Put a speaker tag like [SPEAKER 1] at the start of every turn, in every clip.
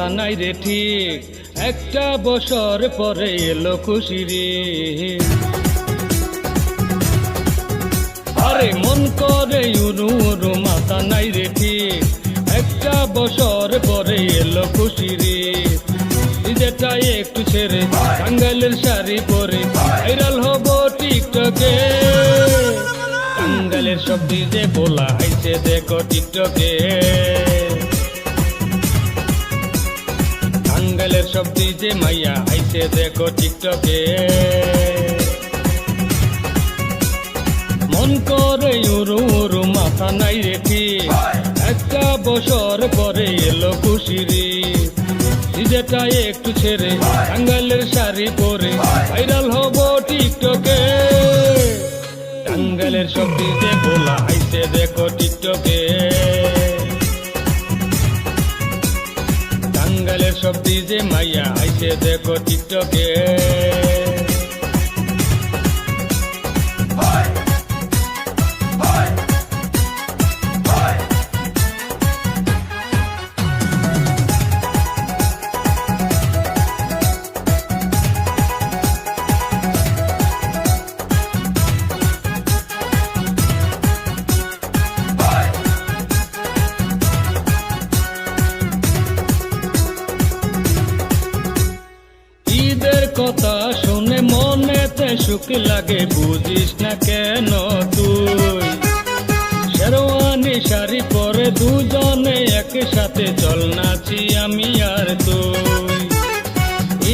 [SPEAKER 1] মাথা নাই রে ঠিক, একটা বছর পরে এলো খুশি রে। আরে মন করে উরু উরু মাথা নাই রে ঠিক, একটা বছর পরে এলো খুশি রে। যেটা একটু ছেড়ে টাঙ্গাইলের শাড়ি পরে ভাইরাল হব টিকটকে। টাঙ্গাইলের সব ডিজে বলা আইছে দেখো টিকটকে। টাঙ্গাইলের সব ডিজে মাইয়া আইছে দেখো টিকটকে। মন করে উরু উরু মাথা নাই রে ঠিক, একটা বছর পরে এলো খুশি রে। যেটা একটু ছেড়ে টাঙ্গাইলের শাড়ি পরে ভাইরাল হব টিকটকে। টাঙ্গাইলের সব ডিজে বলা আইছে দেখো টিকটকে। টাঙ্গাইলের সব ডিজে মাইয়া আইছে দেখো টিকটকে। কথা শুনে মনেতে সুখ লাগে, বুঝিস না কেন তুই? শেরওয়ানি শাড়ি পরে দুজনে একসাথে চল নাচি আমি আর তুই।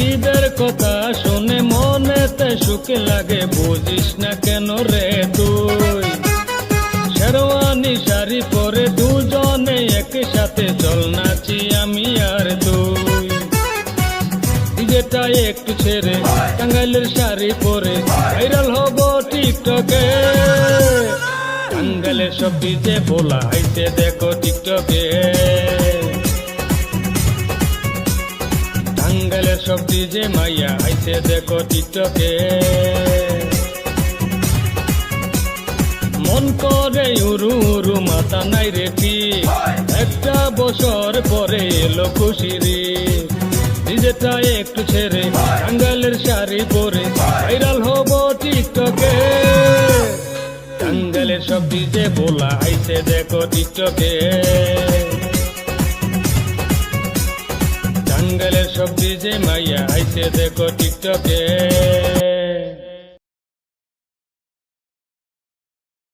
[SPEAKER 1] ঈদের কথা শুনে মনেতে সুখ লাগে, বুঝিস না কেন রে তুই? শেরওয়ানি শাড়ি পরে দুজনে একসাথে চল নাচি আমি আর তুই। যেটা একটু ছেড়ে টাঙ্গাইলের শাড়ি পরে ভাইরাল হব টিকটকে। টাঙ্গাইলের সব ডিজে বলা আইছে দেখো টিকটকে। টাঙ্গাইলের সব ডিজে মাইয়া আইছে দেখো টিকটকে। মন করে উরু উরু মাথা নাই রে ঠিক, একটা বছর পরে এলো খুশি রে। যেটা একটু ছেড়ে টাঙ্গাইলের শাড়ি পরে ভাইরাল হব টিকটকে। টাঙ্গাইলের সব ডিজে বলা আইছে দেখো টিকটকে। টাঙ্গাইলের সব ডিজে মাইয়া আইছে দেখো টিকটকে।